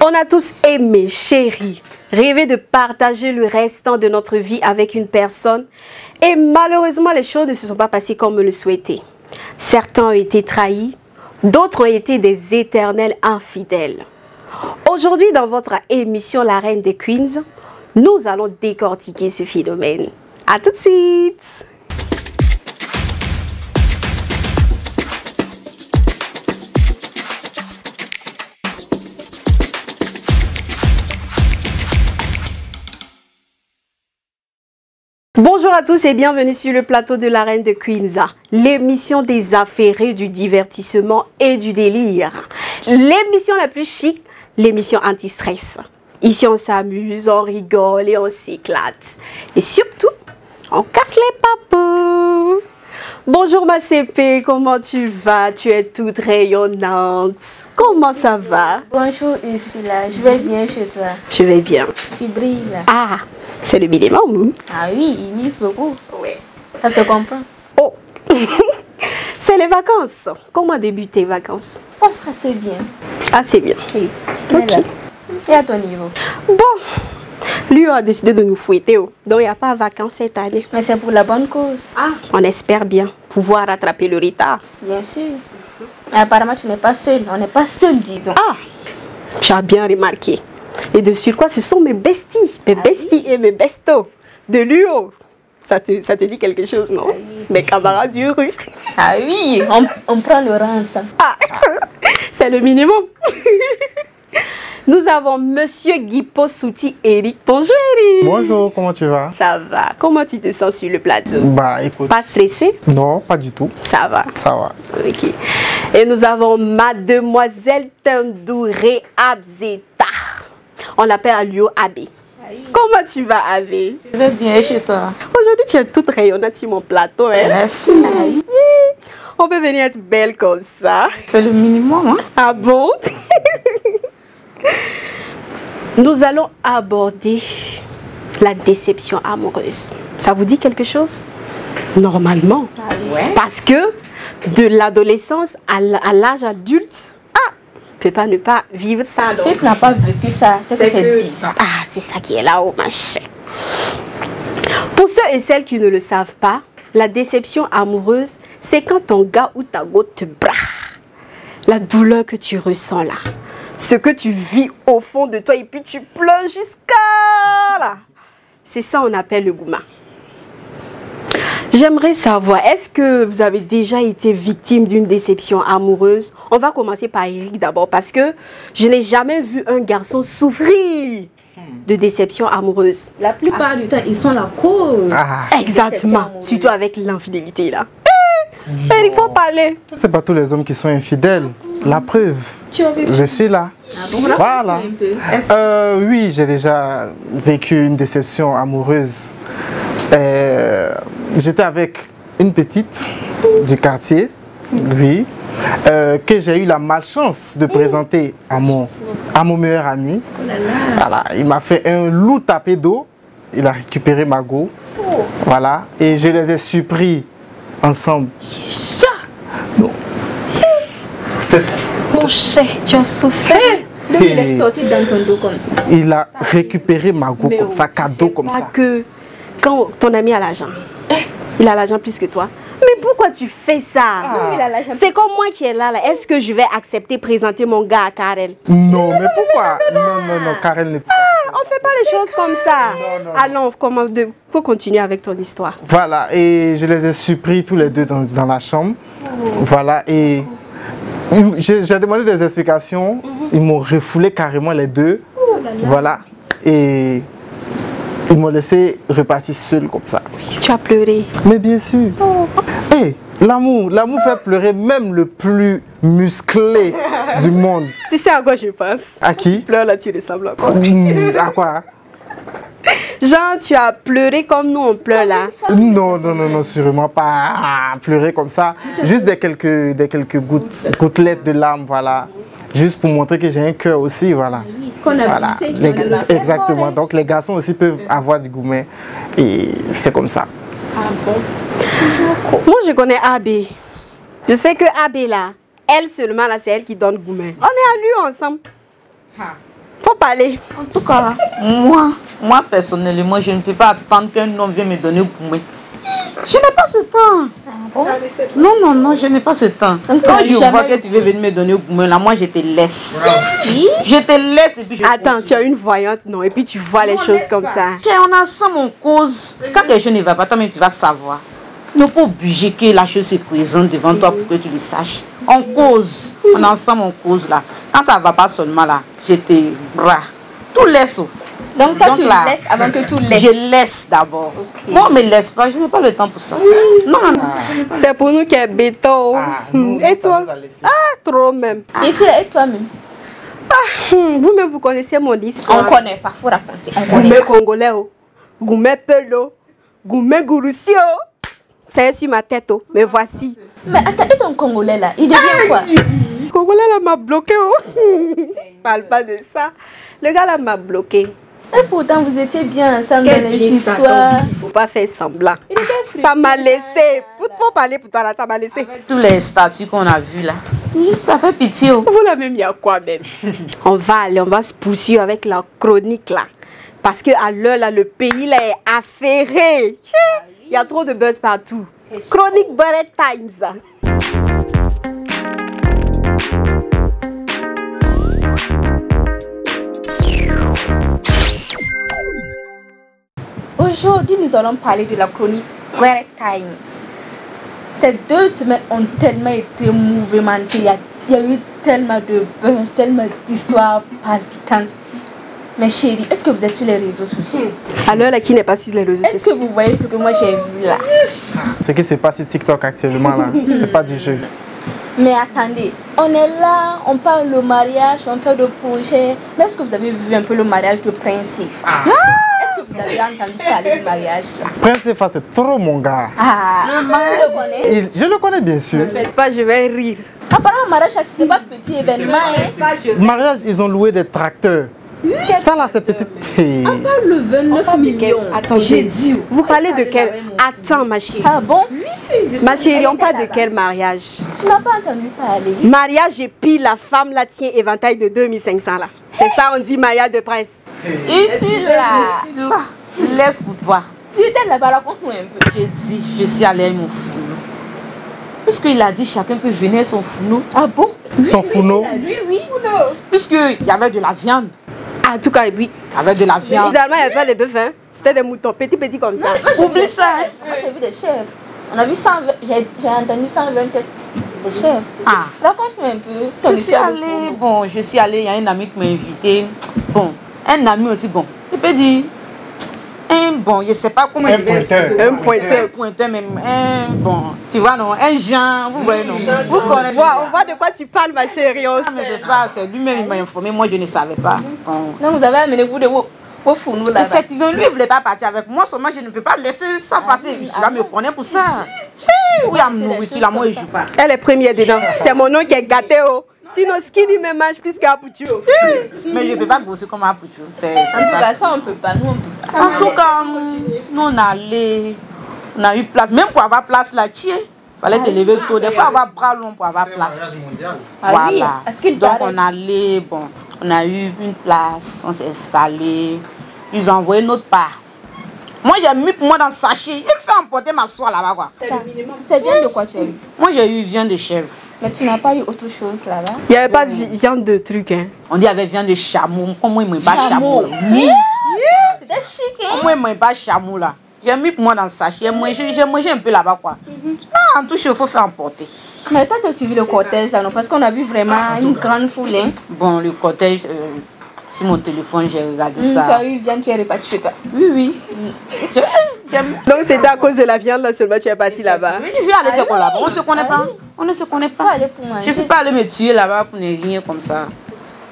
On a tous aimé, chéri, rêvé de partager le restant de notre vie avec une personne et malheureusement les choses ne se sont pas passées comme on le souhaitait. Certains ont été trahis, d'autres ont été des éternels infidèles. Aujourd'hui dans votre émission La Reine des Queens, nous allons décortiquer ce phénomène. À tout de suite! Bonjour à tous et bienvenue sur le plateau de La Reine de Queens, l'émission des affairés, du divertissement et du délire. L'émission la plus chic, l'émission anti-stress. Ici on s'amuse, on rigole et on s'éclate. Et surtout, on casse les papous. Bonjour ma CP, comment tu vas? Tu es toute rayonnante. Comment ça va? Bonjour Ursula, je vais bien chez toi. Je vais bien. Tu brilles là. Ah, c'est le minimum. Ah oui, il mise beaucoup. Oui. Ça se comprend. Oh, c'est les vacances. Comment débutent tes vacances? Oh, assez bien. Assez bien. Oui. Ok. Et à ton niveau? Bon, lui a décidé de nous fouetter. Donc il n'y a pas de vacances cette année. Mais c'est pour la bonne cause. Ah, on espère bien pouvoir rattraper le retard. Bien sûr. Et apparemment, tu n'es pas seule. On n'est pas seul, disons. Ah, tu as bien remarqué. Et de surcroît, ce sont mes besties. Mes besties et mes bestos de l'UO. Ça te dit quelque chose, non? Ah oui. Mes camarades du rue. Ah oui, on prend le rang, ça. Ah, c'est le minimum. Nous avons Monsieur Guipo Souti Eric. Bonjour Eric. Bonjour, comment tu vas? Ça va. Comment tu te sens sur le plateau? Bah écoute. Pas stressé? Non, pas du tout. Ça va. Ça va. Ok. Et nous avons Mademoiselle Tandouré Abzeta. On l'appelle à l'UO Abbé. Comment tu vas, Abbé? Je vais bien chez toi. Aujourd'hui, tu es toute rayonnante sur mon plateau. Hein? Merci. On peut venir être belle comme ça. C'est le minimum, hein? Ah bon? Nous allons aborder la déception amoureuse. Ça vous dit quelque chose? Normalement. Ah ouais? Parce que de l'adolescence à l'âge adulte, on ne peut pas ne pas vivre ça. Si tu n'as pas vécu ça, c'est que c'est bizarre. Ah, c'est ça qui est là-haut, ma chère. Pour ceux et celles qui ne le savent pas, la déception amoureuse, c'est quand ton gars ou ta go te braque. La douleur que tu ressens là. Ce que tu vis au fond de toi et puis tu pleures jusqu'à là. C'est ça on appelle le gouma. J'aimerais savoir, est-ce que vous avez déjà été victime d'une déception amoureuse? On va commencer par Eric d'abord parce que je n'ai jamais vu un garçon souffrir de déception amoureuse. La plupart du temps, ils sont la cause. Ah, Exactement, surtout avec l'infidélité là. Il faut parler. c'est pas tous les hommes qui sont infidèles. La preuve, je suis là. Voilà. Oui, j'ai déjà vécu une déception amoureuse. J'étais avec une petite du quartier, oui, que j'ai eu la malchance de présenter à mon meilleur ami. Voilà, il m'a fait un lourd tapé d'eau, il a récupéré ma go, voilà, et je les ai surpris ensemble. Non. Mon cher, tu as souffert. Donc il est sorti dans ton dos comme ça. Il a récupéré ma go comme ça, cadeau comme ça. Que quand ton ami a l'argent, il a l'argent plus que toi. Mais pourquoi tu fais ça? C'est comme moi qui est là. Est-ce que je vais accepter présenter mon gars à Karen? Non, mais pourquoi? Non, Karen n'est pas. On fait pas les choses comme ça. Allons, faut continuer avec ton histoire. Voilà, et je les ai surpris tous les deux dans la chambre. Voilà, et j'ai demandé des explications. Ils m'ont refoulé carrément les deux. Voilà, et ils m'ont laissé repartir seul comme ça. Tu as pleuré. Mais bien sûr. Hey, l'amour fait pleurer même le plus musclé du monde. Tu sais à quoi je pense? À qui? Pleure là, tu ressembles à quoi? À quoi? Genre, tu as pleuré comme nous on pleure là. Non, sûrement pas pleurer comme ça. Juste des quelques gouttelettes de larmes, voilà. Juste pour montrer que j'ai un cœur aussi, voilà. Voilà. Exactement. Donc les garçons aussi peuvent avoir du gourmet. Et c'est comme ça. Ah bon? Moi je connais Abbé. Je sais que Abbé là, elle seulement là, c'est elle qui donne gourmet. On est à lui ensemble. faut parler. En tout cas, moi personnellement, je ne peux pas attendre qu'un homme vienne me donner gourmet. Je n'ai pas ce temps. Non, je n'ai pas ce temps. Quand je vois que tu veux venir me donner gourmet, là, moi, je te laisse. Je te laisse et puis je... Attends, tu as une voyante, non? Et puis tu vois les choses comme ça. Tiens, on a ça, mon cause. Quand quelque chose ne va pas, toi-même, tu vas savoir. Tu n'es pas obligé que la chose se présente devant toi pour que tu le saches. On cause. On est ensemble, on cause là. Quand ça ne va pas seulement là, je te bras. Tout laisse. Donc toi, tu là, laisses avant que tout laisse. Je laisse d'abord. Okay. Moi, on ne me laisse pas. Je n'ai pas le temps pour ça. Non. C'est pour nous qui est béton. Et toi? Trop même. Et toi-même? Vous-même, vous connaissez mon histoire. On connaît pas, il faut raconter. Gourmet congolais, gourmet pelo, gourmet gouroussi. C'est sur ma tête, mais voici. Mais attends, et ton congolais là, il devient quoi? Le congolais là m'a bloqué. Parle pas de ça. Le gars là m'a bloqué. Et pourtant, vous étiez bien ensemble dans les histoires. Il ne faut pas faire semblant. Ça m'a laissé. Faut parler pour toi là, ça m'a laissé. Avec tous les statuts qu'on a vus là, ça fait pitié. Vous la même, il y a quoi même? On va se poursuivre avec la chronique là. Parce qu'à l'heure là, le pays là est affairé. Il y a trop de buzz partout. Chronique Barret Times. Aujourd'hui, nous allons parler de la chronique Barret Times. Ces 2 semaines ont tellement été mouvementées. Il y a eu tellement de buzz, tellement d'histoires palpitantes. Mais chérie, est-ce que vous êtes sur les réseaux sociaux? Alors là, qui n'est pas sur les réseaux sociaux? Est-ce que vous voyez ce que moi j'ai vu là? Ce qui se passe sur TikTok actuellement là, c'est pas du jeu. Mais attendez, on est là, on parle le mariage, on fait le projet. Mais est-ce que vous avez vu un peu le mariage de Prince Efa? Est-ce que vous avez entendu parler du mariage là? Prince Efa, c'est trop mon gars. Tu le connais? Je le connais bien sûr. Ne faites pas, je vais rire. Apparemment, le mariage, c'était pas petit événement. Mariage, ils ont loué des tracteurs. Ça là, c'est petit. On parle de 29 millions. Attends, j'ai dit. Vous parlez de quel? Attends, ma chérie. Ah bon? Oui. Ma chérie, on parle de quel mariage? Tu n'as pas entendu parler? Mariage et puis la femme là tient éventail de 2500 là. C'est ça, on dit mariage de prince. Ici là. Laisse pour toi. Tu étais là-bas, raconte-moi un peu. J'ai dit, je suis allée avec mon fourneau. Puisqu'il a dit chacun peut venir avec son fourneau. Ah bon? Son fourneau? Oui. Puisqu'il y avait de la viande. En tout cas, oui. Avec de la viande. Bizarrement, il n'y avait pas de bœuf, hein. C'était des moutons, petits comme ça. Oublie ça. Moi, j'ai vu des chèvres. On a vu 120, j'ai entendu 120 têtes de chèvres. Ah. Raconte-moi un peu. Je suis allée, il y a un ami qui m'a invité. Bon, un ami aussi, bon. Je peux dire, je ne sais pas comment un pointeur même, tu vois, non, un Jean, vous voyez, non. Vous connaissez. On voit de quoi tu parles, ma chérie. Mais c'est ça, c'est lui-même, il m'a informé, moi je ne savais pas. Non, vous avez amené vous de vos fourneaux là-bas. Effectivement, lui, il ne voulait pas partir avec moi, seulement je ne peux pas laisser ça passer. Celui-là me connaît pour ça. Oui, à me nourriture, là, moi, je ne joue pas. Elle est première dedans. C'est mon nom qui est gâté, oh. Sinon, Skinny me mange plus qu'Apuchu. Mais je ne peux pas grossir comme Apuchu. En tout cas, ça, on ne peut pas. Nous, on peut pas. En tout cas, nous, on allait. On a eu place. Même pour avoir place là, il fallait te lever tôt. Des fois, avoir bras long pour avoir place. Voilà. Donc, on allait, bon, on a eu une place, on s'est installé. Ils ont envoyé notre part. Moi, j'ai mis pour moi dans le sachet. Il fait emporter ma soie là-bas, quoi. C'est viande de quoi tu as eu? Moi, j'ai eu viande de chèvre. Mais tu n'as pas eu autre chose là-bas? Il n'y avait pas de viande de truc, hein. On dit qu'il y avait viande de chameau. Comment il ne mange pas chameau? Oui. C'était chic, hein? Comment il ne mange pas chameau là? J'ai mis pour moi dans le sachet. J'ai mangé un peu là-bas, quoi. Non, en tout cas, il faut faire emporter. Mais toi, tu as suivi le cortège là, non? Parce qu'on a vu vraiment une grande foule, hein? Bon, le cortège, sur mon téléphone, j'ai regardé ça. Tu as eu viande, tu es reparti chez toi? Oui. Donc c'était à cause de la viande là seulement tu es parti là-bas? Oui, je vais aller faire quoi là-bas? On ne se connaît pas. On ne se connaît pas. Je ne peux pas aller me tuer là-bas pour ne rien comme ça.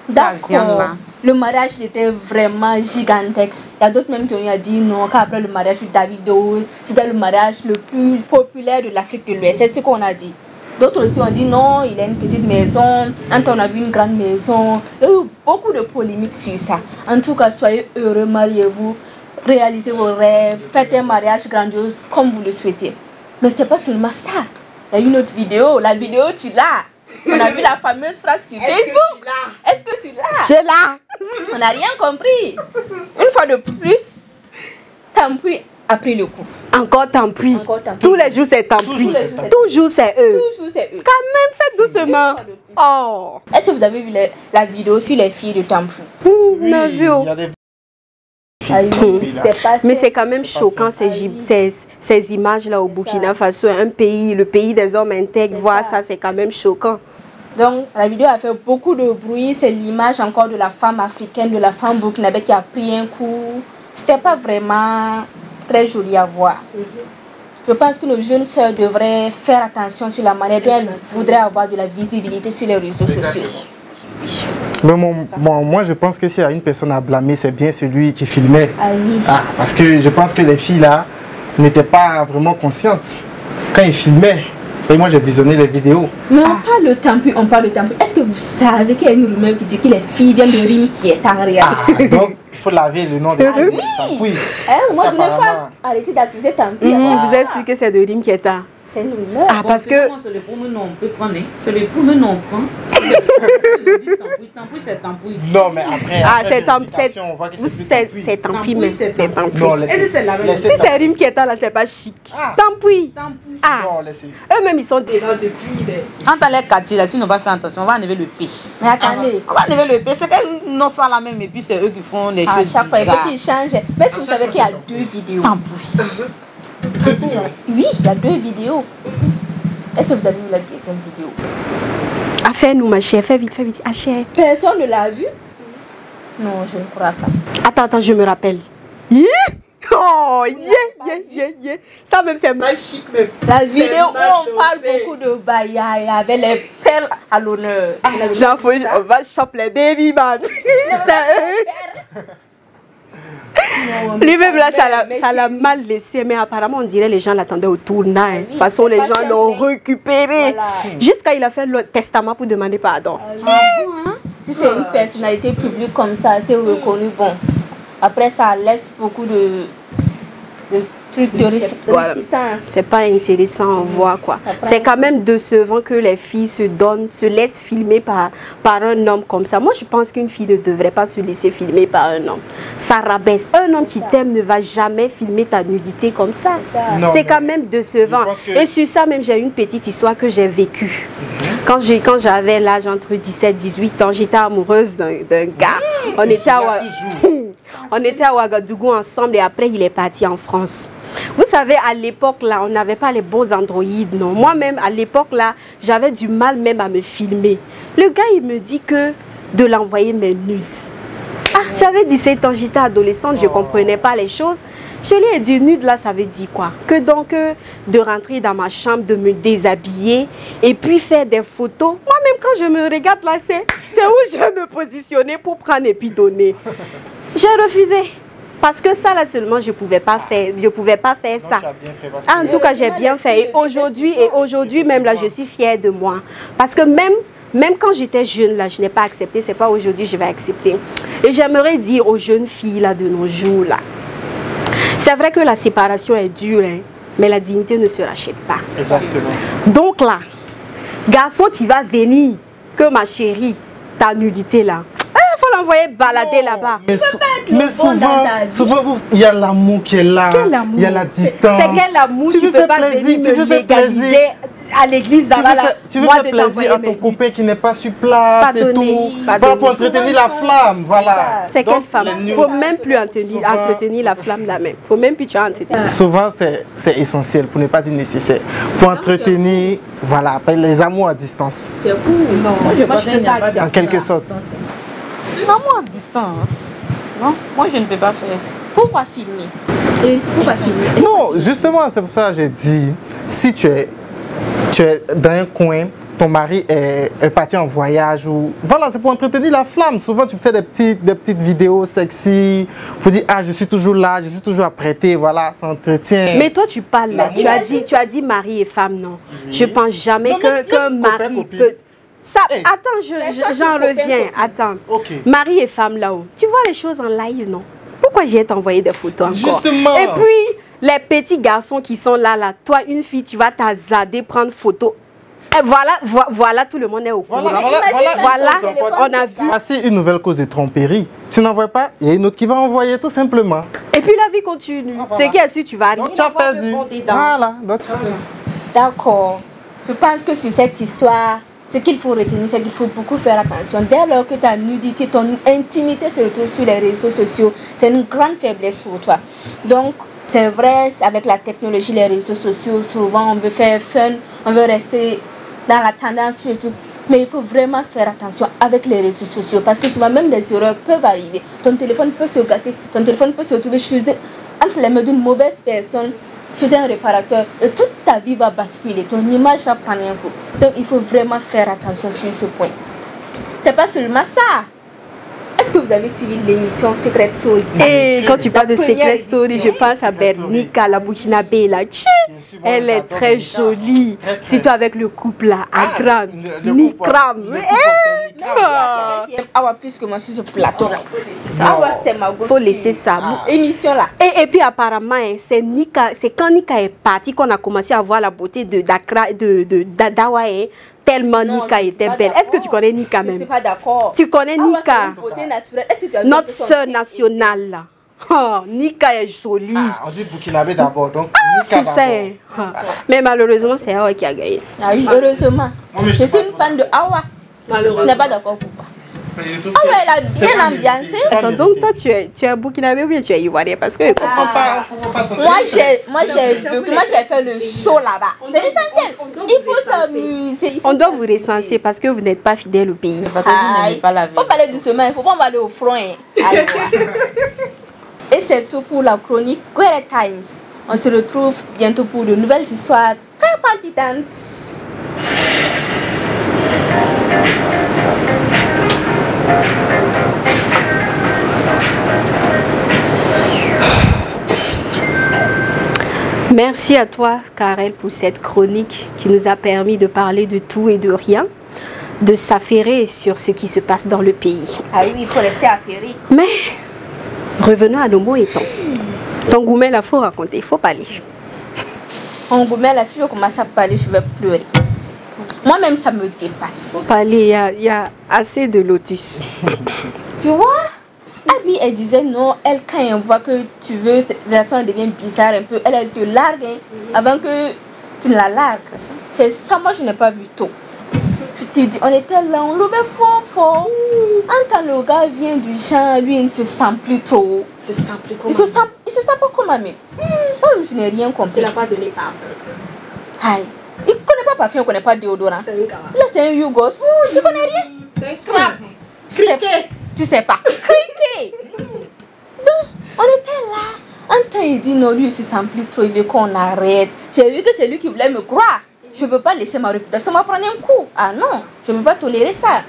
D'accord. Le mariage était vraiment gigantesque. Il y a d'autres même qui ont dit non, qu'après le mariage de Davido, c'était le mariage le plus populaire de l'Afrique de l'Ouest. C'est ce qu'on a dit. D'autres aussi ont dit non, il a une petite maison. Anton a vu une grande maison. Il y a eu beaucoup de polémiques sur ça. En tout cas, soyez heureux, mariez-vous, réalisez vos rêves, faites un mariage grandiose comme vous le souhaitez. Mais ce n'est pas seulement ça. Il y a une autre vidéo. La vidéo, tu l'as. On a vu la fameuse phrase sur Facebook. Est-ce que tu l'as? J'ai là. On n'a rien compris. Une fois de plus, Tampoui a pris le coup. Encore Tampoui. Tous les jours, c'est Tampoui. Toujours, c'est eux. Toujours, c'est eux. Quand même, faites doucement. Oh. Est-ce que vous avez vu la vidéo sur les filles de Tampoui? On a vu. Mais c'est quand même choquant ces images-là au Burkina Faso, le pays des hommes intègres, voir ça, c'est quand même choquant. Donc la vidéo a fait beaucoup de bruit, c'est l'image encore de la femme africaine, de la femme burkinabé qui a pris un coup. C'était pas vraiment très joli à voir. Je pense que nos jeunes sœurs devraient faire attention sur la manière dont elles voudraient avoir de la visibilité sur les réseaux sociaux. Mais moi, je pense que s'il y a une personne à blâmer, c'est bien celui qui filmait. Ah oui. Parce que je pense que les filles là n'étaient pas vraiment conscientes quand ils filmaient. Et moi, j'ai visionné les vidéos. Mais on parle de Tampoui, on parle de Tampoui. Est-ce que vous savez qu'il y a une rumeur qui dit que les filles viennent de Rim qui est en réalité? Donc, il faut laver le nom de Tampoui. Moi, je n'ai pas arrêté d'accuser Tampoui. Vous êtes sûr que c'est de Rim qui est à? C'est une rumeur. Ah, parce que... C'est le premier nom on peut prendre. C'est le premier nom on prend. Tampoui, c'est Tampoui. Non, mais après... c'est Tampoui, mais c'est c'est Tampoui. Et si c'est la même. Si c'est Rim qui est là, c'est pas chic. Tampoui. Eux-mêmes, ils sont dedans depuis. Quand t'as les quartiers là, si on va faire attention, on va enlever le P. Mais attendez. On va enlever le P. C'est qu'elles n'ont ça la même et puis c'est eux qui font des choses chaque fois, il faut bizarres. qu'ils changent. Mais est-ce que vous savez qu'il y a 2 vidéos? Tampoui. Oui, il y a 2 vidéos. Est-ce que vous avez vu la deuxième vidéo? Ah, fais-nous, ma chère, fais vite, ah, chère. Personne ne l'a vu? Non, je ne crois pas. Attends, je me rappelle. Oh, yeah. Ça même, c'est magique, même. La vidéo où on parle beaucoup de Baya et avec les perles à l'honneur. On va choper les baby man. Lui-même là, ça l'a mal laissé, mais apparemment on dirait les gens l'attendaient au tournage. De toute façon, les gens l'ont récupéré. Jusqu'à il a fait le testament pour demander pardon. Si c'est une personnalité publique comme ça, c'est reconnu, bon. Après, ça laisse beaucoup de trucs de réticence. C'est pas intéressant à voir quoi. C'est quand même décevant que les filles se laissent filmer par un homme comme ça. Moi, je pense qu'une fille ne devrait pas se laisser filmer par un homme. Ça rabaisse. Un homme qui t'aime ne va jamais filmer ta nudité comme ça. C'est quand même décevant. Et sur ça, même, j'ai une petite histoire que j'ai vécue. Quand j'avais l'âge entre 17 et 18 ans, j'étais amoureuse d'un gars. On était à Ouagadougou ensemble et après, il est parti en France. Vous savez, à l'époque, là, on n'avait pas les bons androïdes, non. Moi-même, à l'époque, là, j'avais du mal même à me filmer. Le gars, il me dit que de l'envoyer mes nudes. J'avais 17 ans, j'étais adolescente, je ne comprenais pas les choses. Je lui ai dit, nude, là, ça veut dire quoi? Que donc, de rentrer dans ma chambre, de me déshabiller et puis faire des photos. Moi-même, quand je me regarde là, c'est où je vais me positionner pour prendre et puis donner. J'ai refusé. Parce que ça, là, seulement, je ne pouvais pas faire. Je pouvais pas faire ça. En tout cas, j'ai bien fait. Et aujourd'hui, même là, je suis fière de moi. Parce que même quand j'étais jeune, là, je n'ai pas accepté. C'est pas aujourd'hui que je vais accepter. Et j'aimerais dire aux jeunes filles, là, de nos jours, là. C'est vrai que la séparation est dure, hein, mais la dignité ne se rachète pas. Exactement. Donc là, garçon qui va venir, que ma chérie, ta nudité là, il faut l'envoyer balader là-bas. Mais souvent, il y a l'amour qui est là. Il y a la distance. C'est quel amour? Tu veux pas venir me légaliser à l'église là-bas. Tu veux faire plaisir à ton copain qui n'est pas sur place et tout. Voilà, pour entretenir la flamme. Voilà. C'est quelle femme? Il ne faut même plus entretenir la flamme là-même. Il ne faut même plus entretenir. Souvent, c'est essentiel, pour ne pas dire nécessaire. Pour entretenir, voilà, les amours à distance. Non, moi je ne peux pas dire. En quelque sorte. C'est l'amour à distance. Non, moi je ne peux pas faire ça. Pourquoi filmer? Pourquoi filmer? Non, justement, c'est pour ça que j'ai dit, si tu es dans un coin, ton mari est parti en voyage, ou voilà, c'est pour entretenir la flamme. Souvent, tu fais des petites vidéos sexy pour dire, ah, je suis toujours là, je suis toujours apprêté, voilà, ça entretient. Mais toi, tu parles là, tu as dit mari et femme, non? Oui. Je pense jamais qu'un mari peut... Ça, hey. Attends, j'en reviens. Attends. Okay. Mari et femme là-haut. Tu vois les choses en live, non? Pourquoi j'ai t'envoyé des photos encore? Justement. Et puis, les petits garçons qui sont là, toi, une fille, tu vas t'azader, prendre photo. Et voilà, tout le monde est au courant. Voilà, on a vu. Voici une nouvelle cause de tromperie. Tu n'envoies pas, il y a une autre qui va envoyer tout simplement. Et puis la vie continue. C'est qui est sûr tu vas arriver. Donc tu as perdu. Voilà. D'accord. Je pense que sur cette histoire, ce qu'il faut retenir, c'est qu'il faut beaucoup faire attention. Dès lors que ta nudité, ton intimité se retrouve sur les réseaux sociaux, c'est une grande faiblesse pour toi. Donc, c'est vrai, avec la technologie, les réseaux sociaux, souvent on veut faire fun, on veut rester dans la tendance surtout. Mais il faut vraiment faire attention avec les réseaux sociaux parce que souvent même des erreurs peuvent arriver. Ton téléphone peut se gâter, ton téléphone peut se retrouver entre les mains d'une mauvaise personne, chez un réparateur, et toute ta vie va basculer, ton image va prendre un coup. Donc il faut vraiment faire attention sur ce point. C'est pas seulement ça. Est-ce que vous avez suivi l'émission Secret Story? Et quand tu parles de Secret Story, je pense à Bernica, la burkinabé là. Elle est très jolie. Surtout avec le couple là, Akram, Nikram. Awa plus que moi sur ce plateau là. Awa c'est ma gosse. Faut laisser ça. Émission là. Et puis apparemment, c'est quand Nika est parti qu'on a commencé à voir la beauté de d'Adawa. Tellement Nika était belle. Est-ce que tu connais Nika même? Je ne suis pas d'accord. Tu connais Nika? Notre sœur nationale là. Oh, Nika est jolie. On dit Burkinabé d'abord, donc Nika d'abord. Mais malheureusement, c'est Awa qui a gagné. Ah oui, heureusement. Je suis une fan de Awa. Malheureusement. Je n'ai pas d'accord pour pas. Awa, elle a bien ambiancé. Attends, donc toi, tu es Burkinabé ou bien tu es Ivoirien? Parce que... Moi, j'ai fait le show là-bas. C'est essentiel. Il faut s'amuser. On doit vous recenser parce que vous n'êtes pas fidèle au pays. Il faut parler doucement. Il ne faut pas aller au front. Et c'est tout pour la chronique Guerre Times. On se retrouve bientôt pour de nouvelles histoires très palpitantes. Merci à toi, Karel, pour cette chronique qui nous a permis de parler de tout et de rien, de s'affairer sur ce qui se passe dans le pays. Ah oui, il faut rester affairé. Mais revenons à nos mots et temps. Ton gourmet, là, il faut raconter, il faut parler. Mon gourmet, là, si je commence à parler, je vais pleurer. Moi-même, ça me dépasse. Faut parler, il y a assez de lotus. Tu vois? Abby, elle disait non, elle, quand elle voit que tu veux, cette relation devient bizarre un peu, elle te largue avant que tu ne la largues. C'est ça, moi, je n'ai pas vu tôt. Je te dis, on était là, on l'ouvrait fort. Quand le gars vient du champ, lui, il ne se sent plus trop. Il se sent plus comme il se sent pas comme ami. Moi, je n'ai rien compris. Il n'a pas donné parfum. Aïe. Il ne connaît pas parfum, il ne connaît pas déodorant. Là, c'est un Yougos. Tu ne connais rien. C'est un crabe. Tu sais pas. Criquet. Donc, on était là. Un temps, il dit non, lui, il se sent plus trop, il veut qu'on arrête. J'ai vu que c'est lui qui voulait me croire. Je ne peux pas laisser ma réputation me prendre un coup. Ah non, je ne peux pas tolérer ça.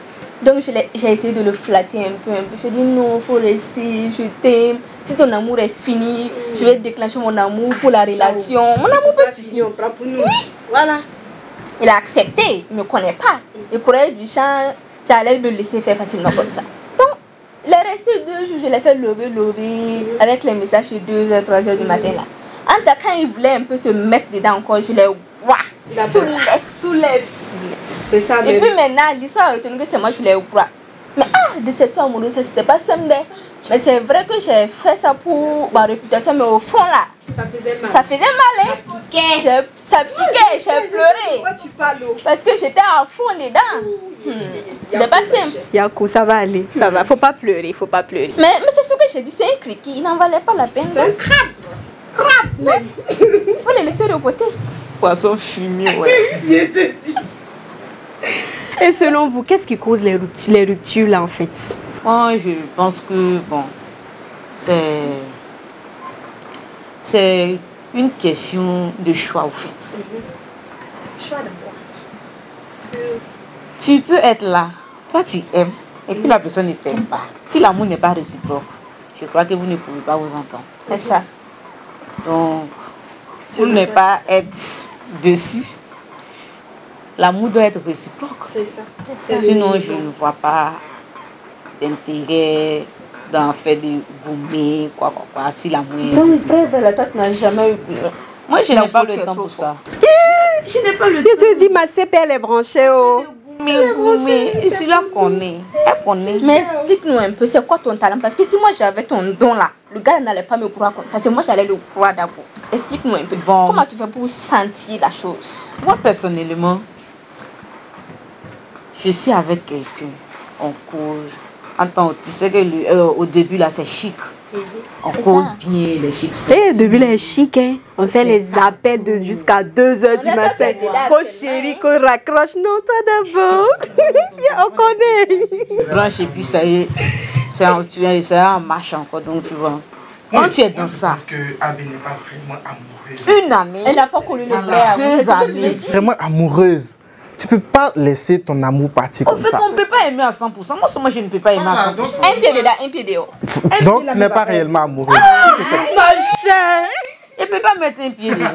Donc, j'ai essayé de le flatter un peu. Je dis non, il faut rester, je t'aime. Si ton amour est fini, je vais déclencher mon amour pour la relation. Mon amour peut suffire. Oui, voilà. Il a accepté, il ne me connaît pas. Il courait du champ, j'allais le laisser faire facilement comme ça. Donc, il est resté 2 jours, je l'ai fait lever, avec les messages de 2h, 3h du matin là. Quand il voulait un peu se mettre dedans encore, je l'ai tout laisse. C'est ça. Et puis maintenant, l'histoire a retenu que c'est moi, je l'ai oublié. Mais déception amoureuse, c'était pas samedi. Mais c'est vrai que j'ai fait ça pour ma réputation, mais au fond là, ça faisait mal. Ça piquait, j'ai pleuré. Pourquoi tu parles? Parce que j'étais à fond dedans. C'était pas simple. Yako, ça va aller, ça va. Faut pas pleurer. Mais c'est ce que j'ai dit, c'est un criquet, il n'en valait pas la peine. C'est un crabe. Faut le laisser repoter. Poisson fumé, ouais. Je te dis. Et selon vous, qu'est-ce qui cause les ruptures là en fait? Moi, je pense que, bon, c'est une question de choix, au fait. Choix de quoi? Parce que tu peux être là, toi tu aimes, et puis la personne ne t'aime pas. Si l'amour n'est pas réciproque, je crois que vous ne pouvez pas vous entendre. C'est ça. Donc, pour ne pas être dessus, l'amour doit être réciproque. C'est ça. Sinon, je ne vois pas d'intérêt d'en faire des gourmets, quoi. Si l'amour est Donc, vrai, toi, tu n'as jamais eu. Moi, je n'ai pas le temps pour ça. Je n'ai pas le Je te dis, ma CP, elle est branchée. Oh. Mais celui-là connaît. Elle connaît. Mais explique-nous un peu, c'est quoi ton talent? Parce que si moi j'avais ton don là, le gars n'allait pas me croire comme ça. C'est moi j'allais le croire d'abord. Explique-nous un peu. Bon. Comment tu fais pour sentir la chose? Moi personnellement, je suis avec quelqu'un. On cause. Attends, tu sais que au début là c'est chic. On cause bien les chics. Au début là c'est chic hein. On fait les appels de jusqu'à 2h du matin. Oh chérie, qu'on raccroche. Non, toi d'abord. On connaît. Branche et puis ça y est. C'est en marche encore, donc tu vois. Quand tu es dans ça. Parce que Abby n'est pas vraiment amoureuse. Une année. Elle n'a pas connu le vrai amour. 2 années. Vraiment amoureuse. Tu peux pas laisser ton amour partir comme ça. On ne peut pas aimer à 100%. Moi, je ne peux pas aimer à 100%. Un pied dedans, un pied dehors. Donc, tu n'es pas réellement amoureuse. Ma chère, elle ne peut pas mettre un pied dedans.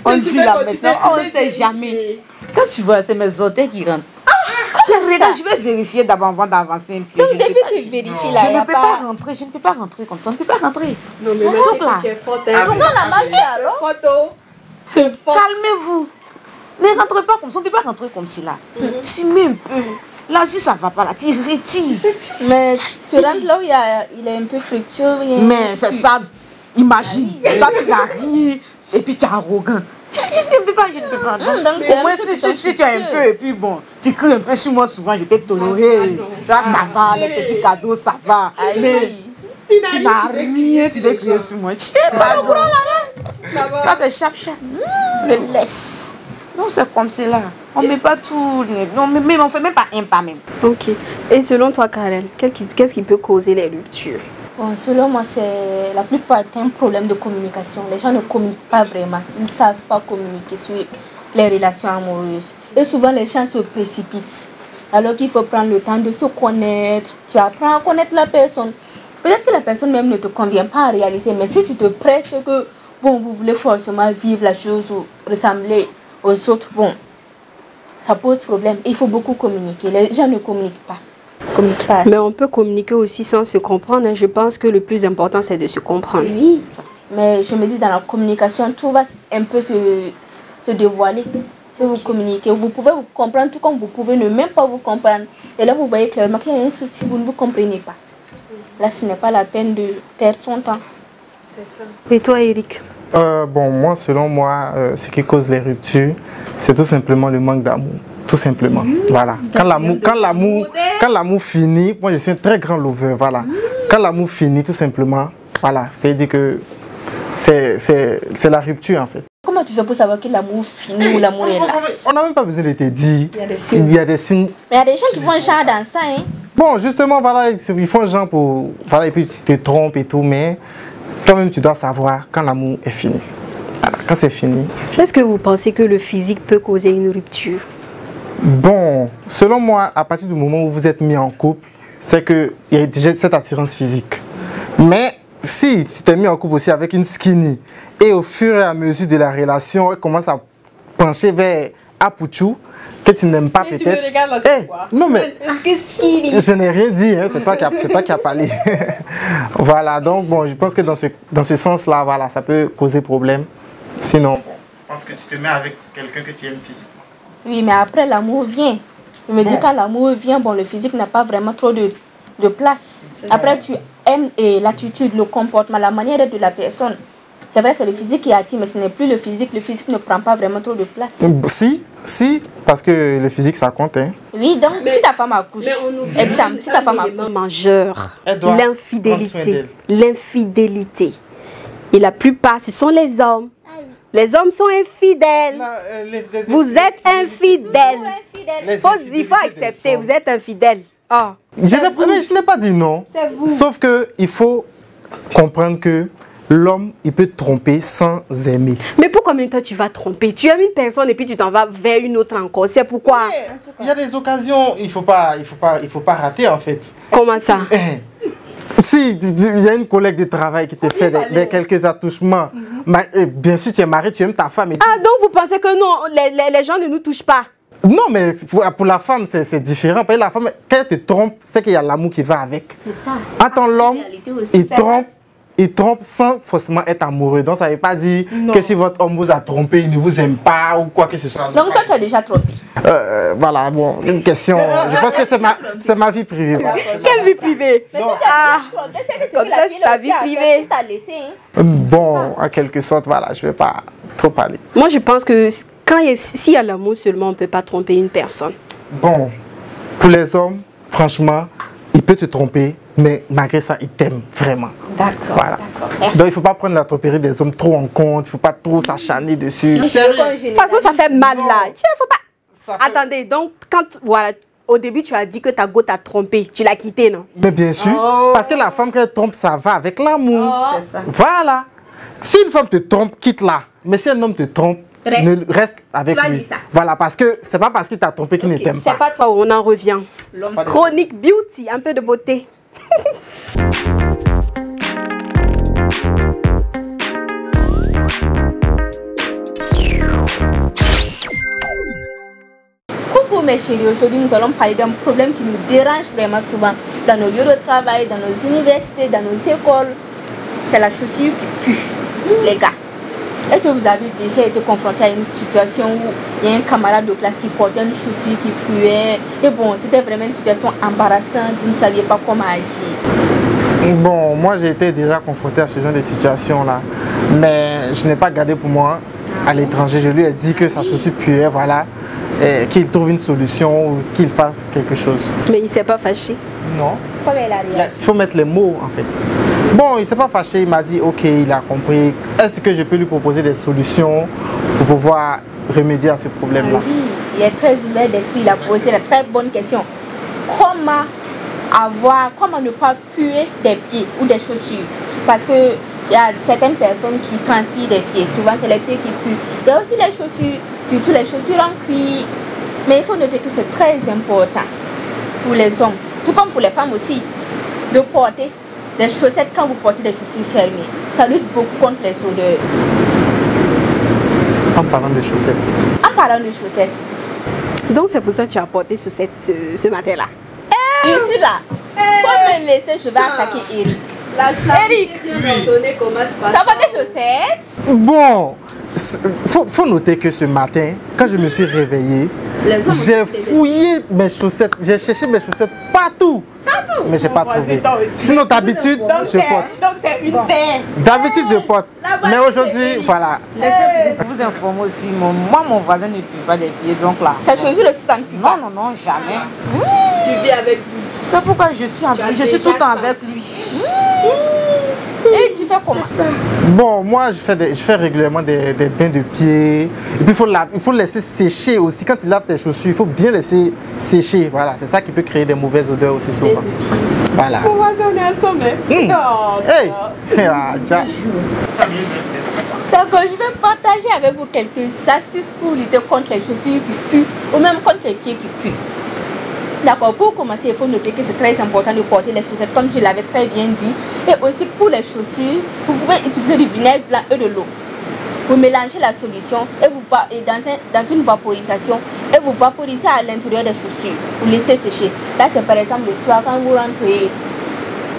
On dit là maintenant, on ne sait jamais. Quand tu vois, c'est mes orteils qui rentrent. Regarde, je vais vérifier d'abord avant d'avancer un pied. Donc, depuis que tu vérifies là, je ne peux pas rentrer, je ne peux pas rentrer comme ça. On ne peut pas rentrer. Non, mais donc là, donc on a mal fait alors. Calmez-vous. Ne rentrez pas comme ça, on ne peut pas rentrer comme cela. Tu mets un peu. Là, si ça ne va pas, là, tu retires. Mais tu rentres là où il est un peu fructueux. Mais c'est ça, imagine. Toi, tu n'as rien. Et puis tu es arrogant. Je ne peux pas, je ne peux pas. Au moins, si tu as un peu, et puis bon, tu cries un peu sur moi souvent, je peux te tolérer. Ça va, les petits cadeaux, ça va. Mais tu n'as rien, tu veux crier sur moi. Tu es pas bon. Là, tu es chap. Le laisse. Non, c'est comme cela. On ne met pas tout. Non, mais on ne fait même pas un pas même. Ok. Et selon toi, Karen, qu'est-ce qui peut causer les ruptures? Bon, selon moi, c'est la plupart c'est un problème de communication. Les gens ne communiquent pas vraiment. Ils ne savent pas communiquer sur les relations amoureuses. Et souvent, les gens se précipitent. Alors qu'il faut prendre le temps de se connaître. Tu apprends à connaître la personne. Peut-être que la personne même ne te convient pas en réalité. Mais si tu te presses que bon, vous voulez forcément vivre la chose ou ressembler aux autres, bon, ça pose problème. Il faut beaucoup communiquer. Les gens ne communiquent pas. Mais on peut communiquer aussi sans se comprendre. Je pense que le plus important, c'est de se comprendre. Oui, mais je me dis, dans la communication, tout va un peu se dévoiler. Si vous communiquez, vous pouvez vous comprendre tout comme vous pouvez ne même pas vous comprendre. Et là, vous voyez clairement qu'il y a un souci, vous ne vous comprenez pas. Là, ce n'est pas la peine de perdre son temps. C'est ça. Et toi, Eric? Bon, moi, selon moi, ce qui cause les ruptures, c'est tout simplement le manque d'amour. Tout simplement. Voilà. Quand l'amour finit, moi je suis un très grand lover. Voilà. Quand l'amour finit, tout simplement, voilà. C'est-à-dire que c'est la rupture en fait. Comment tu fais pour savoir que l'amour finit ou l'amour est là? On n'a même pas besoin de te dire. Il y a des signes. Mais il y a des gens qui font un genre dans ça, hein? Bon, justement, voilà, ils font un genre pour. Voilà, et puis tu te trompes et tout, mais toi-même tu dois savoir quand l'amour est fini. Voilà. Quand c'est fini. Est-ce que vous pensez que le physique peut causer une rupture? Bon, selon moi, à partir du moment où vous êtes mis en couple, c'est qu'il y a déjà cette attirance physique. Mais si tu t'es mis en couple aussi avec une skinny et au fur et à mesure de la relation, elle commence à pencher vers Apuchou, que tu n'aimes pas peut-être. Tu me regardes là, c'est quoi? Non mais, je n'ai rien dit, hein, c'est toi qui as parlé. Voilà, donc bon, je pense que dans ce sens-là, voilà, ça peut causer problème. Sinon, je pense que tu te mets avec quelqu'un que tu aimes physiquement. Oui, mais après l'amour vient. Je me dis quand l'amour vient, bon, le physique n'a pas vraiment trop de place. Après, tu aimes l'attitude, le comportement, la manière d'être de la personne. C'est vrai, c'est le physique qui attire, mais ce n'est plus le physique. Le physique ne prend pas vraiment trop de place. Si, parce que le physique, ça compte. Hein. Oui, donc si ta femme accouche, exemple, si ta femme accouche. Mangeur, l'infidélité. Et la plupart, ce sont les hommes. Les hommes sont infidèles. Vous êtes infidèles. Il faut accepter, vous êtes infidèles. Oh. Je n'ai pas dit non. C'est vous. Sauf qu'il faut comprendre que l'homme, il peut tromper sans aimer. Mais pour combien de temps tu vas tromper? Tu aimes une personne et puis tu t'en vas vers une autre encore. C'est pourquoi? Il y a des occasions, il faut pas rater en fait. Comment ça? Si il y a une collègue de travail qui te fait quelques attouchements, bien sûr tu es marié, tu aimes ta femme. Et ah, donc vous pensez que non, les gens ne nous touchent pas? Non, mais pour la femme, c'est différent. Parce que la femme, quand elle te trompe, c'est qu'il y a l'amour qui va avec. C'est ça. Attends, l'homme, il trompe il trompe sans forcément être amoureux. Donc, ça ne veut pas dire que si votre homme vous a trompé, il ne vous aime pas ou quoi que ce soit. Donc, toi, tu as déjà trompé. Voilà, bon, une question. Je pense que c'est ma vie privée. Quelle vie privée? Mais comme ça, c'est ta vie privée. Bon, en quelque sorte, voilà, je ne vais pas trop parler. Moi, je pense que s'il y a l'amour seulement, on ne peut pas tromper une personne. Bon, pour les hommes, franchement, il peut te tromper, mais malgré ça, il t'aime vraiment. D'accord. Voilà. Donc, il ne faut pas prendre la tromperie des hommes trop en compte. Il ne faut pas trop s'acharner dessus. De toute façon, ça fait mal là. Faut pas... Attendez, donc, voilà, au début, tu as dit que ta go t'a trompé. Tu l'as quitté, non? Mais bien sûr, parce que la femme qu'elle trompe, ça va avec l'amour. C'est ça. Voilà. Si une femme te trompe, quitte-la. Mais si un homme te trompe, reste avec lui. Voilà, parce que c'est pas parce qu'il t'a trompé qu'il ne t'aime pas. C'est pas toi, on en revient. Chronique beauty, un peu de beauté. Coucou mes chéris, aujourd'hui nous allons parler d'un problème qui nous dérange vraiment souvent dans nos lieux de travail, dans nos universités, dans nos écoles. C'est la chaussure qui pue, les gars. Est-ce que vous avez déjà été confronté à une situation où il y a un camarade de classe qui portait une chaussure qui puait? Et bon, c'était vraiment une situation embarrassante, vous ne saviez pas comment agir. Bon, moi j'ai été déjà confronté à ce genre de situation-là. Mais je n'ai pas gardé pour moi à l'étranger. Je lui ai dit que sa chaussure puait, voilà. Qu'il trouve une solution ou qu'il fasse quelque chose. Mais il ne s'est pas fâché? Non. Comment elle a réagi? Il faut mettre les mots en fait. Bon, il ne s'est pas fâché, il m'a dit ok, il a compris. Est-ce que je peux lui proposer des solutions pour pouvoir remédier à ce problème-là? Oui, il est très ouvert d'esprit, il a posé la très bonne question. Comment ne pas puer des pieds ou des chaussures? Parce que il y a certaines personnes qui transpirent des pieds. Souvent, c'est les pieds qui puent. Il y a aussi les chaussures, surtout les chaussures en cuir. Mais il faut noter que c'est très important pour les hommes, tout comme pour les femmes aussi, de porter des chaussettes quand vous portez des chaussures fermées. Ça lutte beaucoup contre les odeurs. En parlant de chaussettes. En parlant de chaussettes. Donc, c'est pour ça que tu as porté chaussettes ce matin-là. Je suis là. Faut me laisser, je vais attaquer Eric. Eric, t'as pas des chaussettes? Bon, faut noter que ce matin, quand je me suis réveillée, j'ai fouillé mes chaussettes, j'ai cherché mes chaussettes partout. Mais j'ai pas trouvé. Sinon d'habitude, je porte. Donc c'est une paire. D'habitude, je porte. Mais aujourd'hui, voilà. Laissez vous informer aussi, moi mon voisin ne pue pas des pieds, donc là. Sa chaussure aussi, ça ne pue pas. Non, jamais. Tu vis avec lui. C'est pourquoi je suis tout le temps avec lui. Et tu fais comment? Bon, moi, je fais régulièrement des bains de pieds. Et puis, il faut laisser sécher aussi. Quand tu laves tes chaussures, il faut bien laisser sécher. Voilà, c'est ça qui peut créer des mauvaises odeurs aussi souvent. Voilà. On va s'en aller ensemble. Hey! D'accord, je vais partager avec vous quelques astuces pour lutter contre les chaussures qui puent ou même contre les pieds qui puent. D'accord, pour commencer, il faut noter que c'est très important de porter les chaussettes, comme je l'avais très bien dit. Et aussi pour les chaussures, vous pouvez utiliser du vinaigre blanc et de l'eau. Vous mélangez la solution et dans une vaporisation et vous vaporisez à l'intérieur des chaussures. Vous laissez sécher. Là, c'est par exemple le soir quand vous rentrez.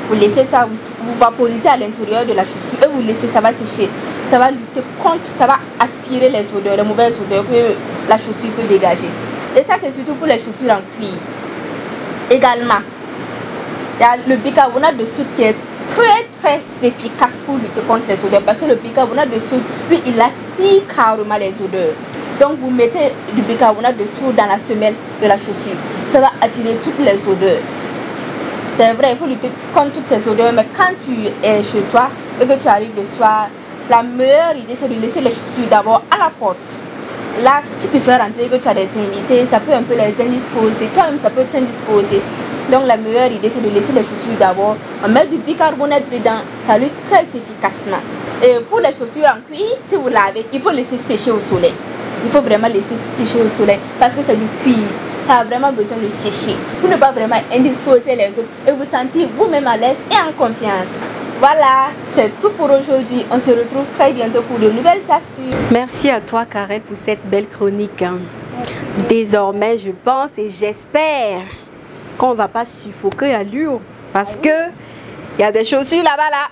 Vous laissez ça, vous vaporisez à l'intérieur de la chaussure et vous laissez, ça va sécher. Ça va lutter contre, ça va aspirer les odeurs, les mauvaises odeurs que la chaussure peut dégager. Et ça, c'est surtout pour les chaussures en cuir. Également, il y a le bicarbonate de soude qui est très efficace pour lutter contre les odeurs. Parce que le bicarbonate de soude, lui, il aspire carrément les odeurs. Donc, vous mettez du bicarbonate de soude dans la semelle de la chaussure. Ça va attirer toutes les odeurs. C'est vrai, il faut lutter contre toutes ces odeurs. Mais quand tu es chez toi et que tu arrives le soir, la meilleure idée, c'est de laisser les chaussures d'abord à la porte. Là, ce qui te fait rentrer, que tu as des invités, ça peut un peu les indisposer. Toi-même, ça peut t'indisposer. Donc, la meilleure idée, c'est de laisser les chaussures d'abord. On met du bicarbonate dedans. Ça lutte très efficacement. Et pour les chaussures en cuir, si vous lavez, il faut laisser sécher au soleil. Il faut vraiment laisser sécher au soleil parce que c'est du cuir. Ça a vraiment besoin de sécher pour ne pas vraiment indisposer les autres et vous sentir vous-même à l'aise et en confiance. Voilà, c'est tout pour aujourd'hui. On se retrouve très bientôt pour de nouvelles astuces. Merci à toi, Karen, pour cette belle chronique. Désormais, je pense et j'espère qu'on ne va pas suffoquer à l'eau parce que il y a des chaussures là-bas là.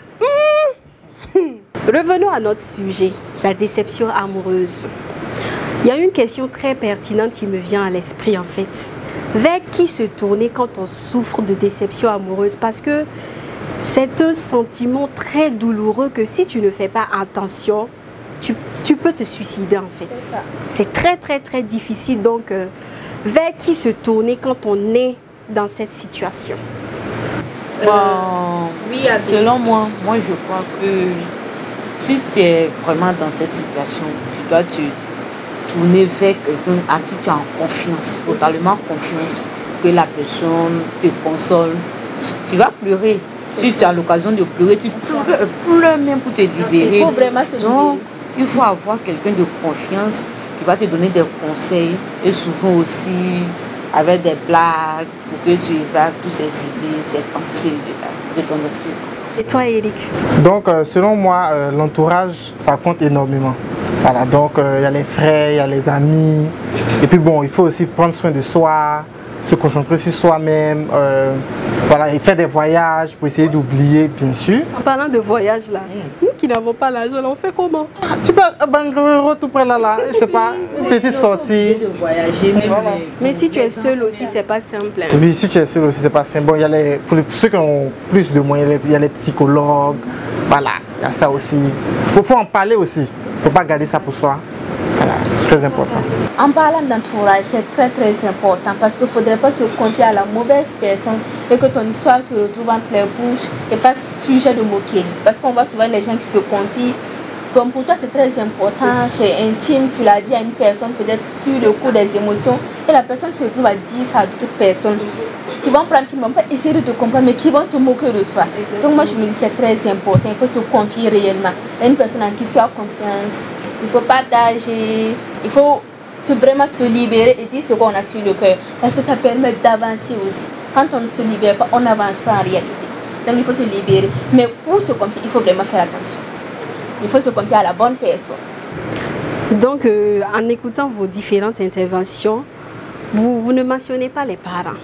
Revenons à notre sujet, la déception amoureuse. Il y a une question très pertinente qui me vient à l'esprit en fait. Vers qui se tourner quand on souffre de déception amoureuse? Parce que c'est un sentiment très douloureux que si tu ne fais pas attention, tu peux te suicider en fait. C'est très difficile. Donc, vers qui se tourner quand on est dans cette situation? Oui, selon moi, je crois que si tu es vraiment dans cette situation, tu dois te tourner vers quelqu'un à qui tu as confiance, totalement confiance, que la personne te console. Tu vas pleurer. Si tu as l'occasion de pleurer, tu pleures même pour te libérer. Il faut vraiment se libérer. Donc, il faut avoir quelqu'un de confiance qui va te donner des conseils et souvent aussi avec des blagues pour que tu évacues toutes ces idées, ces pensées de ton esprit. Et toi, Eric? Donc, selon moi, l'entourage, ça compte énormément. Voilà, donc il y a les frères, il y a les amis. Et puis bon, il faut aussi prendre soin de soi, se concentrer sur soi-même, voilà, et faire des voyages pour essayer d'oublier, bien sûr. En parlant de voyage là, nous qui n'avons pas l'argent, on fait comment? Tu peux à Bangalore, tout près là, je sais pas, une petite sortie. De voyager, Mais si tu es seul aussi, c'est pas simple. Hein. Oui, si tu es seul aussi, c'est pas simple. Bon, il y a pour ceux qui ont plus de moyens, il y a les psychologues, voilà, il y a ça aussi. Faut en parler aussi, faut pas garder ça pour soi. Voilà, c'est très important. En parlant d'entourage, c'est très important parce qu'il ne faudrait pas se confier à la mauvaise personne et que ton histoire se retrouve entre les bouches et fasse sujet de moquerie. Parce qu'on voit souvent les gens qui se confient. Comme pour toi, c'est très important, c'est intime, tu l'as dit à une personne, peut-être sur le coup des émotions, et la personne se retrouve à dire ça à d'autres personnes. Ils vont prendre, ils ne vont pas essayer de te comprendre, mais qui vont se moquer de toi. Donc moi, je me dis c'est très important, il faut se confier réellement à une personne en qui tu as confiance. Il ne faut pas partager, il faut vraiment se libérer et dire ce qu'on a sur le cœur. Parce que ça permet d'avancer aussi. Quand on ne se libère pas, on n'avance pas en réalité. Donc il faut se libérer. Mais pour se confier, il faut vraiment faire attention. Il faut se confier à la bonne personne. Donc, en écoutant vos différentes interventions, vous ne mentionnez pas les parents.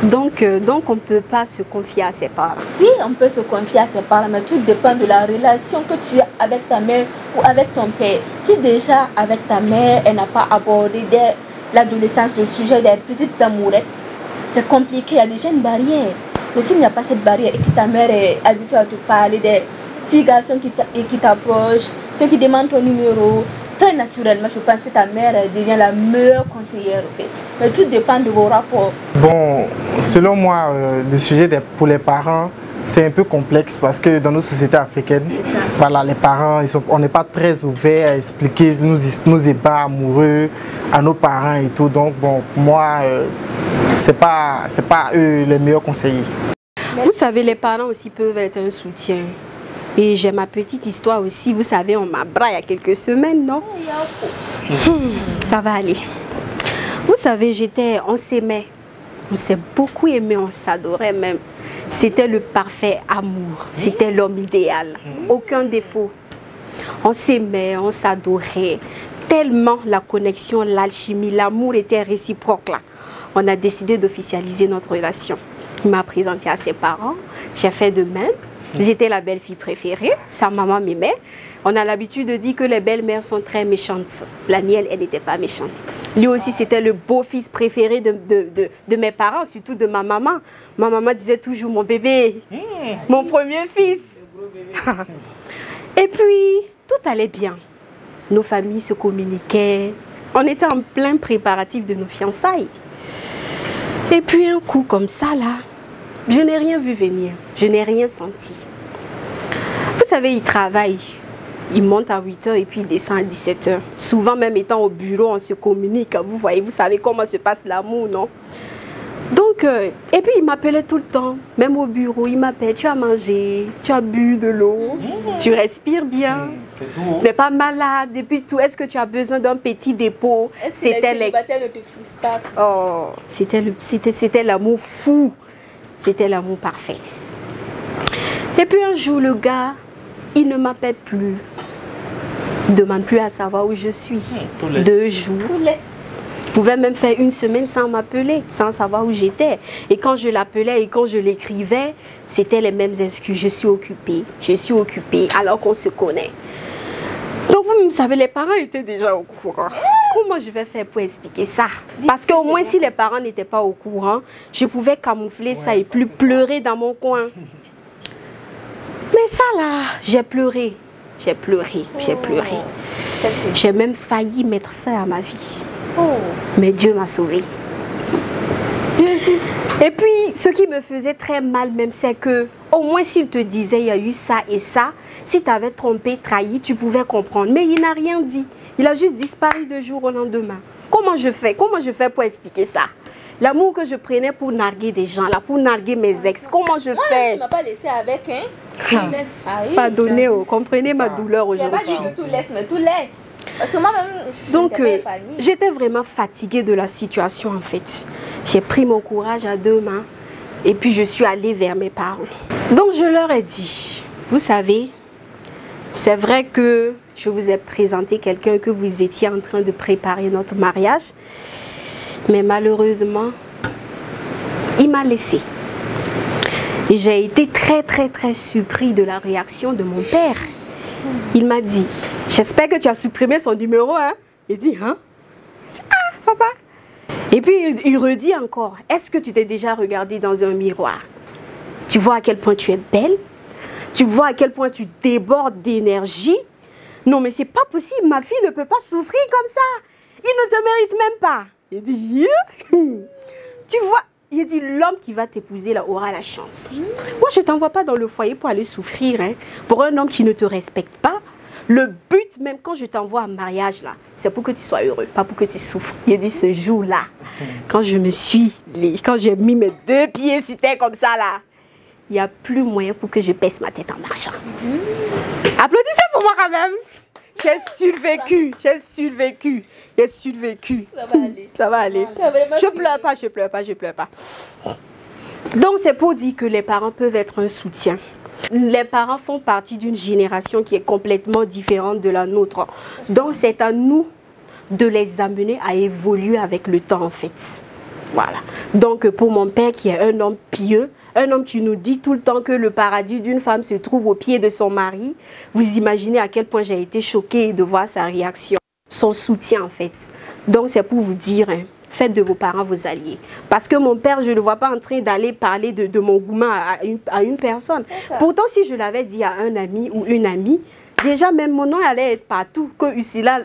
Donc on ne peut pas se confier à ses parents. Si, on peut se confier à ses parents, mais tout dépend de la relation que tu as avec ta mère ou avec ton père. Si déjà avec ta mère, elle n'a pas abordé dès l'adolescence le sujet des petites amourettes, c'est compliqué, il y a déjà une barrière. Mais s'il n'y a pas cette barrière et que ta mère est habituée à te parler des petits garçons qui t'approchent, ceux qui demandent ton numéro, très naturellement, je pense que ta mère devient la meilleure conseillère en fait. Mais tout dépend de vos rapports. Bon, selon moi, le sujet pour les parents, c'est un peu complexe parce que dans nos sociétés africaines, voilà, les parents, on n'est pas très ouverts à expliquer nos ébats amoureux à nos parents et tout. Donc bon, pour moi, c'est pas eux les meilleurs conseillers. Vous savez, les parents aussi peuvent être un soutien. Et j'ai ma petite histoire aussi, vous savez, on m'a braillé il y a quelques semaines, non? Ça va aller. Vous savez, on s'aimait, on s'est beaucoup aimé, on s'adorait même. C'était le parfait amour, c'était l'homme idéal, aucun défaut. On s'aimait, on s'adorait, tellement la connexion, l'alchimie, l'amour était réciproque là. On a décidé d'officialiser notre relation. Il m'a présenté à ses parents, j'ai fait de même. J'étais la belle-fille préférée, sa maman m'aimait. On a l'habitude de dire que les belles-mères sont très méchantes. La mienne, elle n'était pas méchante. Lui aussi, c'était le beau-fils préféré de mes parents, surtout de ma maman. Ma maman disait toujours mon bébé, mon premier fils. Et puis, tout allait bien. Nos familles se communiquaient. On était en plein préparatif de nos fiançailles. Et puis, un coup comme ça, là, je n'ai rien vu venir, je n'ai rien senti. Vous savez, il travaille, il monte à 8 h et puis il descend à 17 h. Souvent, même étant au bureau, on se communique. Vous voyez, vous savez comment se passe l'amour, non? Donc, et puis il m'appelait tout le temps, même au bureau, il m'appelle, tu as mangé, tu as bu de l'eau, tu respires bien, tu n'es pas malade, et puis tout, est-ce que tu as besoin d'un petit dépôt? C'était les célibataires ne te frustrent pas? Oh, c'était l'amour fou. C'était l'amour parfait. Et puis un jour, le gars, il ne m'appelle plus. Il ne demande plus à savoir où je suis. 2 jours. pouvait même faire une semaine sans m'appeler, sans savoir où j'étais. Et quand je l'appelais et quand je l'écrivais, c'était les mêmes excuses. Je suis occupée, alors qu'on se connaît. Donc vous savez, les parents étaient déjà au courant. Comment je vais faire pour expliquer ça? Parce qu'au moins si les parents n'étaient pas au courant, je pouvais camoufler ça et plus pleurer dans mon coin. Mais ça là, j'ai pleuré. J'ai pleuré. J'ai même failli mettre fin à ma vie. Mais Dieu m'a sauvée. Et puis, ce qui me faisait très mal même, c'est que, au moins s'il te disait, il y a eu ça et ça, si tu avais trompé, trahi, tu pouvais comprendre. Mais il n'a rien dit. Il a juste disparu de jour au lendemain. Comment je fais pour expliquer ça? L'amour que je prenais pour narguer des gens, là, pour narguer mes ex, comment je fais? Tu ne m'as pas laissé avec, hein? Pardonnez, comprenez ma douleur aujourd'hui. Je n'ai pas dit que tout laisse, mais tout laisse. Parce que moi-même, donc, j'étais vraiment fatiguée de la situation en fait. J'ai pris mon courage à deux mains et puis je suis allée vers mes parents. Donc, je leur ai dit, vous savez, c'est vrai que je vous ai présenté quelqu'un que vous étiez en train de préparer notre mariage, mais malheureusement, il m'a laissé. J'ai été très surpris de la réaction de mon père. Il m'a dit, j'espère que tu as supprimé son numéro, hein? Il dit, hein? Ah, papa. Et puis il redit encore, est-ce que tu t'es déjà regardé dans un miroir? Tu vois à quel point tu es belle? Tu vois à quel point tu débordes d'énergie? Non, mais c'est pas possible, ma fille ne peut pas souffrir comme ça. Il ne te mérite même pas. Il dit, tu vois, il dit, l'homme qui va t'épouser là aura la chance. Moi, je ne t'envoie pas dans le foyer pour aller souffrir. Hein. Pour un homme qui ne te respecte pas, le but, même quand je t'envoie en mariage là, c'est pour que tu sois heureux, pas pour que tu souffres. Il dit, ce jour-là, quand j'ai mis mes deux pieds sur terre comme ça là, il n'y a plus moyen pour que je baisse ma tête en marchant. Applaudissez pour moi quand même. J'ai survécu. Ça va aller. Je pleure pas. Donc c'est pour dire que les parents peuvent être un soutien. Les parents font partie d'une génération qui est complètement différente de la nôtre. Donc c'est à nous de les amener à évoluer avec le temps en fait. Voilà. Donc pour mon père qui est un homme pieux, un homme qui nous dit tout le temps que le paradis d'une femme se trouve au pied de son mari, vous imaginez à quel point j'ai été choquée de voir sa réaction, son soutien en fait. Donc c'est pour vous dire, hein, faites de vos parents vos alliés. Parce que mon père, je ne le vois pas en train d'aller parler de mon gourmand à une personne. Pourtant, si je l'avais dit à un ami ou une amie, déjà même mon nom allait être partout. Que Ursula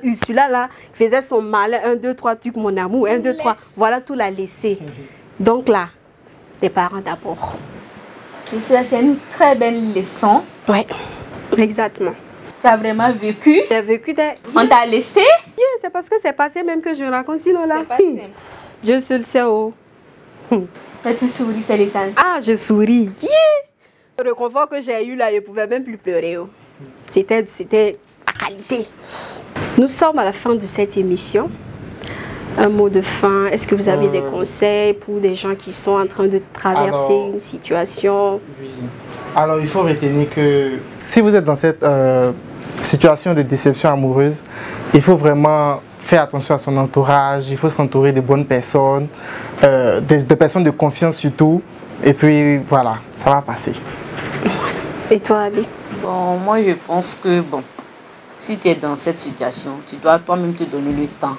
là, faisait son malin, 1, 2, 3, truc, mon amour, 1, 2, 3. Voilà, tout l'a laissé. Donc là, les parents d'abord. C'est une très belle leçon. Oui, exactement. Tu as vraiment vécu. J'ai vécu des... On t'a laissé. Yeah, c'est parce que c'est passé même que je raconte sinon là. C'est pas simple. Je se le sais. Oh. Mais tu souris, c'est l'essentiel. Ah, je souris. Yeah. Le réconfort que j'ai eu là, je ne pouvais même plus pleurer. Oh. C'était à qualité. Nous sommes à la fin de cette émission. Un mot de fin. Est-ce que vous avez des conseils pour des gens qui sont en train de traverser une situation? Oui. Alors, il faut retenir que si vous êtes dans cette situation de déception amoureuse, il faut vraiment faire attention à son entourage. Il faut s'entourer de bonnes personnes, de personnes de confiance surtout. Et puis, voilà, ça va passer. Et toi, Abi? Bon, moi, je pense que, bon, si tu es dans cette situation, tu dois toi-même te donner le temps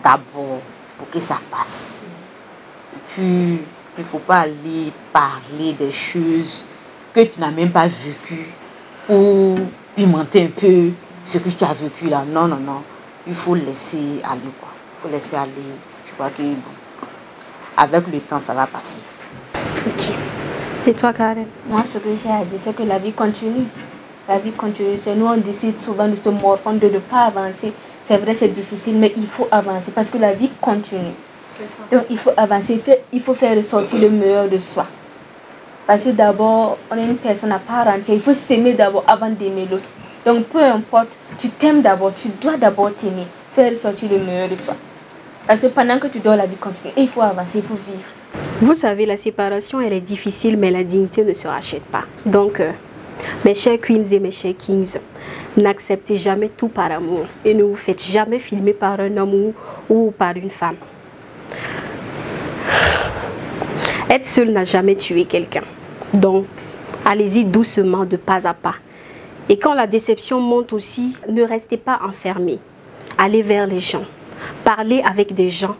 d'abord pour que ça passe. Et puis, il ne faut pas aller parler des choses que tu n'as même pas vécues pour pimenter un peu ce que tu as vécu là. Non, non, non. Il faut laisser aller, quoi. Il faut laisser aller. Je crois que, bon, avec le temps, ça va passer. Ok. Et toi, Karen? Moi, ce que j'ai à dire, c'est que la vie continue. La vie continue. C'est nous, on décide souvent de se morfondre, de ne pas avancer. C'est vrai, c'est difficile, mais il faut avancer parce que la vie continue. Donc, il faut avancer. Il faut faire ressortir le meilleur de soi. Parce que d'abord, on est une personne à part entière. Il faut s'aimer d'abord avant d'aimer l'autre. Donc, peu importe, tu t'aimes d'abord. Tu dois d'abord t'aimer. Faire ressortir le meilleur de toi. Parce que pendant que tu dors, la vie continue. Et il faut avancer, il faut vivre. Vous savez, la séparation, elle est difficile, mais la dignité ne se rachète pas. Donc, mes chers queens et mes chers kings, n'acceptez jamais tout par amour. Et ne vous faites jamais filmer par un homme ou par une femme. Être seul n'a jamais tué quelqu'un. Donc, allez-y doucement, de pas à pas. Et quand la déception monte aussi, ne restez pas enfermés. Allez vers les gens. Parlez avec des gens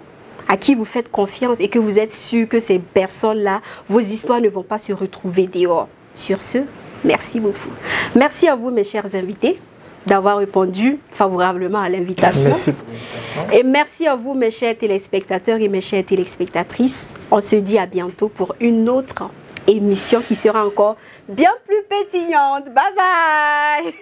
à qui vous faites confiance et que vous êtes sûr que ces personnes-là, vos histoires ne vont pas se retrouver dehors. Sur ce, merci beaucoup. Merci à vous, mes chers invités, d'avoir répondu favorablement à l'invitation. Merci pour l'invitation. Et merci à vous, mes chers téléspectateurs et mes chères téléspectatrices. On se dit à bientôt pour une autre émission qui sera encore bien plus pétillante. Bye bye.